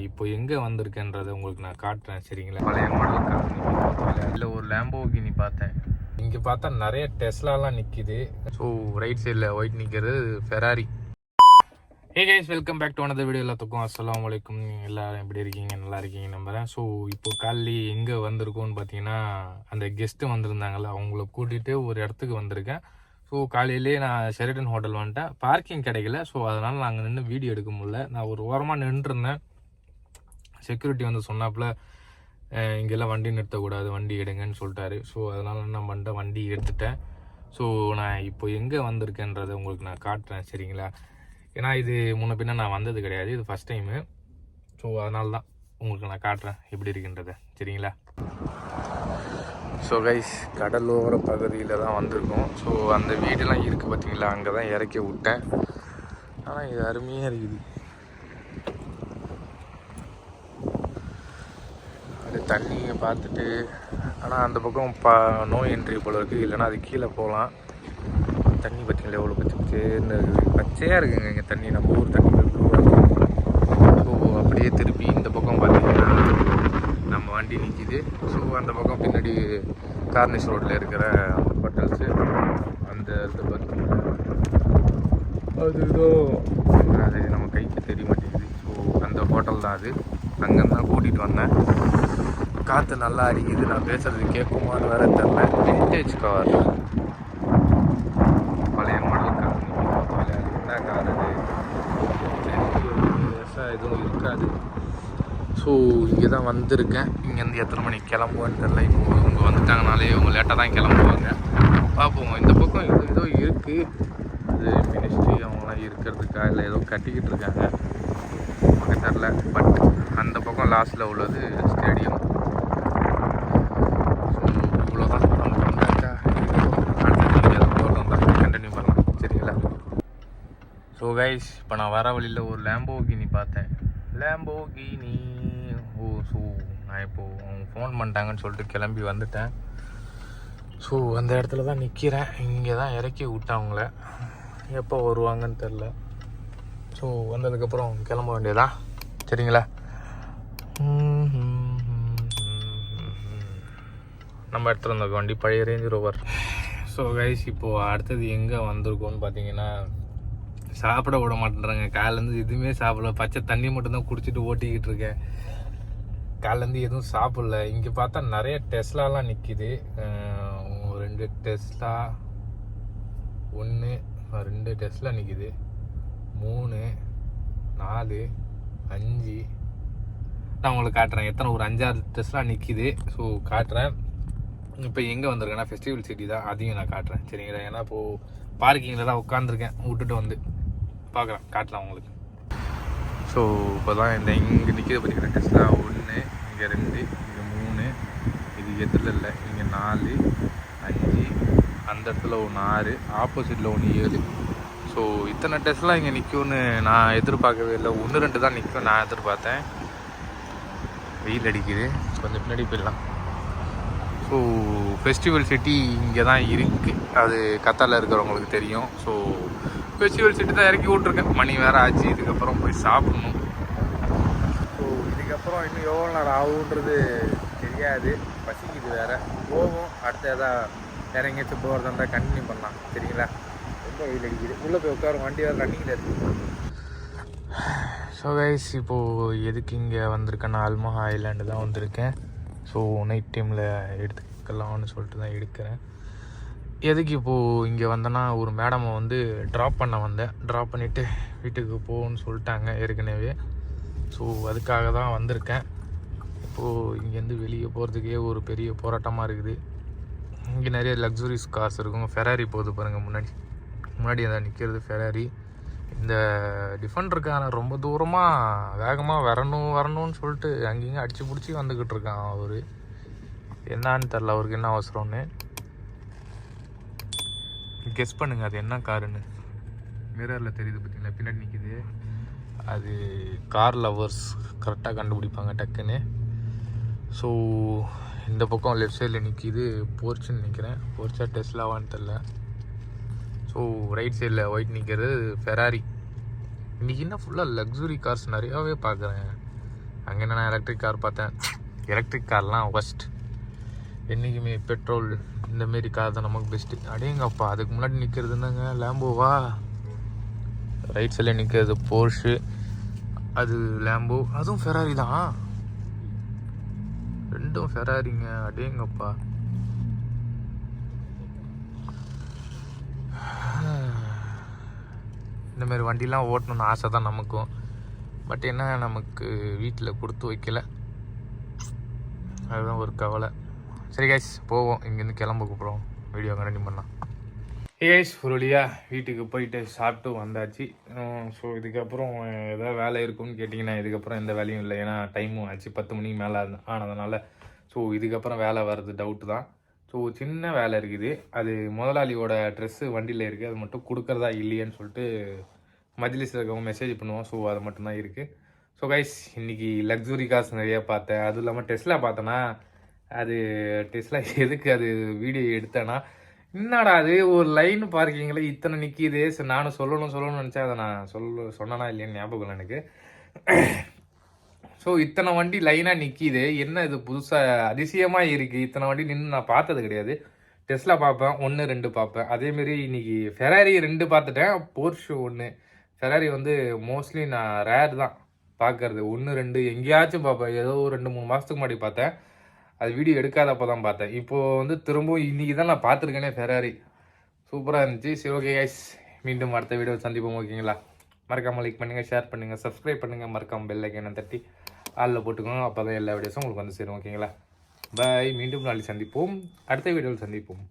இப்போ எங்கே வந்திருக்கேன்றதை உங்களுக்கு நான் காட்டுறேன் சரிங்களா. பழைய மாடல் கார் அதில் ஒரு லேம்போகினி பார்த்தேன். இங்கே பார்த்தா நிறைய டெஸ்லாலாம் நிற்கிது. ஸோ ரைட் சைடில் ஒயிட் நிற்கிறது Ferrari. Hey guys, welcome back to another video. எல்லாத்துக்கும் அஸ்ஸலாமு அலைக்கும். எல்லாரும் எப்படி இருக்கீங்க? நல்லா இருக்கீங்க நம்புறேன். ஸோ இப்போ காலையில் எங்கே வந்திருக்கோன்னு பார்த்தீங்கன்னா, அந்த கெஸ்ட்டு வந்திருந்தாங்கல்ல, அவங்கள கூட்டிகிட்டு ஒரு இடத்துக்கு வந்திருக்கேன். ஸோ காலையிலே நான் ஷெரட்டன் ஹோட்டல் வந்துட்டேன். பார்க்கிங் கிடைக்கல. ஸோ அதனால் நாங்கள் நின்று வீடியோ எடுக்க முடியல. நான் ஒரு ஓரமாக நின்றுருந்தேன். செக்யூரிட்டி வந்து சொன்னாப்புல இங்கெல்லாம் வண்டி நிறுத்தக்கூடாது, வண்டி எடுங்கன்னு சொல்லிட்டாரு. ஸோ அதனால் என்ன பண்ணிட்டேன், வண்டி எடுத்துட்டேன். ஸோ நான் இப்போ எங்கே வந்திருக்கேன்றதை உங்களுக்கு நான் காட்டுறேன் சரிங்களா. ஏன்னா இது முன்ன பின்ன நான் வந்தது கிடையாது, இது ஃபஸ்ட் டைமு. ஸோ அதனால தான் உங்களுக்கு நான் காட்டுறேன் எப்படி இருக்குன்றதை சரிங்களா. ஸோ கைஸ், கடலோர பகுதியில் தான் வந்திருக்கோம். ஸோ அந்த வீடெல்லாம் இருக்குது பார்த்தீங்களா, அங்கே தான் இறக்கி விட்டேன். ஆனால் இது அருமையாக இருக்குது. அது தண்ணியை பார்த்துட்டு, ஆனால் அந்த பக்கம் நோ என்ட்ரி போல இருக்குது, இல்லைனா அது கீழே போகலாம். தண்ணி பார்த்தீங்களா எவ்வளோ பச்சைன்னு இருக்குது, பச்சையாக இருக்குங்க இங்கே தண்ணி. நம்ம ஊர் தண்ணி ஸோ அப்படியே திருப்பி இந்த பக்கம் பார்த்தீங்கன்னா நம்ம வண்டி நிற்கிது. ஸோ அந்த பக்கம் பின்னாடி கார்னிஷ் ரோட்டில் இருக்கிற ஹோட்டல்ஸு, அந்த இது பார்த்தீங்கன்னா அது ஏதோ அது நம்ம கைக்கு தெரிய மாட்டேங்குது. ஸோ அந்த ஹோட்டல் தான் அது. அங்கேருந்து தான் கூட்டிகிட்டு வந்தேன். காற்று நல்லா அடிக்குது. நான் பேசுகிறது கேட்குமான்னு வேறு தெரில. விண்டேஜ் கார், பழைய மாடல் கார். அது என்ன கார் அது, எதுவும் இருக்காது. ஸோ இங்கே தான் வந்திருக்கேன். இங்கேருந்து எத்தனை மணிக்கு கிளம்புவேன்னு தெரில. இப்போ இவங்க வந்துட்டாங்கனாலே இவங்க லேட்டாக தான் கிளம்புவாங்க. பார்ப்போம். இந்த பக்கம் ஏதோ இருக்குது, அது மினிஸ்ட்ரி அவங்களாம் இருக்கிறதுக்கா இல்லை ஏதோ கட்டிக்கிட்டு இருக்காங்க, நமக்கு தெரில. பட் அந்த பக்கம் லாஸ்ட்டில் உள்ளது ஸ்டேடியம். ஸோ இவ்வளோதான். நம்ம வந்தாக்கா கண்டினியூ பண்ணலாம் சரிங்களா. ஸோ கைஸ், இப்போ நான் வர வழியில் ஒரு லேம்போகினி பார்த்தேன். லேம்போகினி. ஓ ஸோ நான் இப்போது அவங்க ஃபோன் பண்ணிட்டாங்கன்னு சொல்லிட்டு கிளம்பி வந்துட்டேன். ஸோ அந்த இடத்துல தான் நிற்கிறேன். இங்கே தான் இறக்கி விட்டேன் அவங்கள. எப்போ வருவாங்கன்னு தெரில. ஸோ வந்ததுக்கப்புறம் கிளம்ப வேண்டியதான் சரிங்களா. நம்ம இடத்துல இருந்த வண்டி பழைய ரேஞ்ச் ரோவர். ஸோ கைஸ், இப்போது அடுத்தது எங்கே வந்திருக்கோன்னு பார்த்தீங்கன்னா, சாப்பிட விட மாட்டேறாங்க. காலையிலேருந்து எதுவுமே சாப்பிடல, பச்சை தண்ணி மட்டும்தான் குடிச்சிட்டு ஓட்டிக்கிட்டு இருக்கேன். காலையிலேருந்து எதுவும் சாப்பிடல. இங்கே பார்த்தா நிறைய டெஸ்லாலாம் நிற்கிது. 2 டெஸ்லா, 1 2 டெஸ்லா நிற்கிது, 3 4 5. நான் உங்களுக்கு காட்டுறேன் எத்தனை, ஒரு 5-6 டெஸ்லா நிற்கிது. ஸோ காட்டுறேன். இப்போ எங்கே வந்திருக்கேன்னா ஃபெஸ்டிவல் சிட்டி தான், அதையும் நான் காட்டுறேன் சரிங்களா. ஏன்னா இப்போது பார்க்கிங்கில் தான் உட்காந்துருக்கேன், விட்டுட்டு வந்து பார்க்குறேன், காட்டலாம் உங்களுக்கு. ஸோ இப்போ தான் இந்த இங்கே நிற்கிது பார்த்தீங்கன்னா டெஸ்லா 1, இங்கே 2, இங்கே 3, இது எதில் இல்லை, இங்கே 4 5, அந்த இடத்துல 1 6, ஆப்போசிட்டில் 1 7. ஸோ இத்தனை டெஸ்லாம் இங்கே நிற்கும்னு நான் எதிர்பார்க்கவே இல்லை. 1 2 தான் நிற்கும் நான் எதிர்பார்த்தேன். வெயில் அடிக்குது, கொஞ்சம் பின்னாடி போயிடலாம். ஸோ ஃபெஸ்டிவல் சிட்டி இங்கே தான் இருக்குது, அது கத்தாரில் இருக்கிறவங்களுக்கு தெரியும். ஸோ ஃபெஸ்டிவல் சிட்டி தான் இறக்கி விட்ருக்கேன். மணி வேறு ஆச்சு, இதுக்கப்புறம் போய் சாப்பிட்ணும். ஸோ இதுக்கப்புறம் இன்னும் எவ்வளோ நேரம் ஆகுன்றது தெரியாது. பசிக்குது வேறு. போவோம், அடுத்த எதாவது இறங்கிச்சு போகிறதா இருந்தால் கண்டினியூ பண்ணலாம் சரிங்களா. ரொம்ப வெயில் அடிக்குது, உள்ளே போய் உட்காரும், வண்டி வேறு ரன்னிங்கில் இருக்குது. ஸோ கைஸ், இப்போது எதுக்கு இங்கே வந்திருக்கேன்னா அல்மஹா ஐலாண்டு தான் வந்திருக்கேன். ஸோ நைட் டைமில் எடுத்துக்கலாம்னு சொல்லிட்டு தான் எடுக்கிறேன். எதுக்கு இப்போது இங்கே வந்தேன்னா, ஒரு மேடமை வந்து ட்ராப் பண்ண வந்தேன். ட்ராப் பண்ணிவிட்டு வீட்டுக்கு போகணுன்னு சொல்லிட்டாங்க ஏற்கனவே. ஸோ அதுக்காக தான் வந்திருக்கேன். இப்போது இங்கேருந்து வெளியே போகிறதுக்கே ஒரு பெரிய போராட்டமாக இருக்குது. இங்கே நிறைய லக்ஸுரிஸ் கார்ஸ் இருக்கும். ஃபெராரி போகுது பாருங்கள், முன்னாடி அதை நிற்கிறது ஃபெராரி. இந்த டிஃபெண்டருக்கான ரொம்ப தூரமாக வேகமாக வரணும்னு சொல்லிட்டு அங்கேயும் அடித்து பிடிச்சி வந்துக்கிட்டு இருக்கான் அவர். என்னான்னு தெரில அவருக்கு என்ன அவசரம்னு. கெஸ் பண்ணுங்க அது என்ன காருன்னு. மிரரில் தெரியுது பார்த்தீங்களா, பின்னாடி நிற்கிது. அது கார் லவர்ஸ் கரெக்டாக கண்டுபிடிப்பாங்க டக்குன்னு. ஸோ இந்த பக்கம் லெஃப்ட் சைடில் நிற்கிது போர்ச்சுன்னு நிற்கிறேன். போர்ச்சா டெஸ்லாவான்னு தெரில. ஸோ ரைட் சைடில் ஒயிட் நிற்கிறது ஃபெராரி. இன்றைக்கி என்ன ஃபுல்லாக லக்ஸுரி கார்ஸ் நிறையாவே பார்க்குறேன். அங்கே என்ன எலக்ட்ரிக் கார் பார்த்தேன். எலக்ட்ரிக் கார்லாம் ஒஸ்ட். என்றைக்குமே பெட்ரோல் இந்தமாரி கார் தான் நமக்கு பெஸ்ட்டு. அடேங்கப்பா, அதுக்கு முன்னாடி நிற்கிறது என்னங்க லேம்போவா? ரைட் சைடில் நிற்கிறது போர்ஷு, அது லேம்போ, அதுவும் ஃபெராரி தான். ரெண்டும் ஃபெராரிங்க. அடேங்கப்பா. இந்தமாரி வண்டிலாம் ஓட்டணுன்னு ஆசை தான் நமக்கும். பட் என்ன, நமக்கு வீட்டில் கொடுத்து வைக்கல. அதுதான் ஒரு கவலை. சரி கைஸ், போவோம். இங்கேருந்து கிளம்ப கூப்பிட்றோம். வீடியோ கண்டினியூ பண்ணலாம். கைஸ், ஒரு வழியாக வீட்டுக்கு போயிட்டு சாப்பிட்டு வந்தாச்சு. ஸோ இதுக்கப்புறம் எதாவது வேலை இருக்குன்னு கேட்டிங்கன்னா இதுக்கப்புறம் எந்த வேலையும் இல்லை. ஏன்னா டைமும் ஆச்சு, 10 மணிக்கு மேலே ஆனதுனால. ஸோ இதுக்கப்புறம் வேலை வர்றது டவுட்டு தான். ஸோ சின்ன வேலை இருக்குது. அது முதலாளியோட ட்ரெஸ்ஸு வண்டியில் இருக்குது. அது மட்டும் கொடுக்குறதா இல்லையான்னு சொல்லிட்டு மஜ்லிஸில் இருக்கவங்க மெசேஜ் பண்ணுவோம். ஸோ அது மட்டும்தான் இருக்குது. ஸோ கைஸ், இன்றைக்கி லக்ஸுரி கார்ஸ் நிறையா பார்த்தேன். அதுவும் இல்லாமல் டெஸ்லா பார்த்தேன்னா, அது டெஸ்லா எதுக்கு அது வீடியோ எடுத்தேன்னா, என்னடா அது ஒரு லைன் பார்க்கிங்கில் இத்தனை நிற்கிது. சரி, நானும் சொல்லணும்னு நினச்சேன். அதை நான் சொன்னேனா இல்லையான்னு ஞாபகம் இல்லை எனக்கு. ஸோ இத்தனை வண்டி லைனாக நிற்கிது. என்ன இது புதுசாக அதிசயமாக இருக்குது. இத்தனை வண்டி நின்று நான் பார்த்தது கிடையாது. டெஸ்லா பார்ப்பேன், 1 2 பார்ப்பேன். அதேமாரி இன்றைக்கி ஃபெராரி 2 பார்த்துட்டேன், போர்ஷு 1. ஃபெராரி வந்து மோஸ்ட்லி நான் ரேர் தான் பார்க்கறது. 1 2 எங்கேயாச்சும் பார்ப்பேன். ஏதோ ஒரு 2 3 மாதத்துக்கு முன்னாடி பார்த்தேன். அது வீடியோ எடுக்காதப்போ தான் பார்த்தேன். இப்போது வந்து திரும்பவும் இன்றைக்கி தான் நான் பார்த்துருக்கேனே ஃபெராரி. சூப்பராக இருந்துச்சு. சரி, ஓகே கைஸ், மீண்டும் அடுத்த வீடியோ சந்திப்போம். ஓகேங்களா? மறக்காமல் லைக் பண்ணுங்கள், ஷேர் பண்ணுங்கள், சப்ஸ்கிரைப் பண்ணுங்கள். மறக்காமல் பெல் ஐக்கனை தட்டி ஆளில் போட்டுக்கோங்க. அப்போ தான் எல்லா வீடியோஸும் உங்களுக்கு வந்து சேரும். ஓகேங்களா? பாய். மீண்டும் நாளைக்கு சந்திப்போம். அடுத்த வீடியோவில் சந்திப்போம்.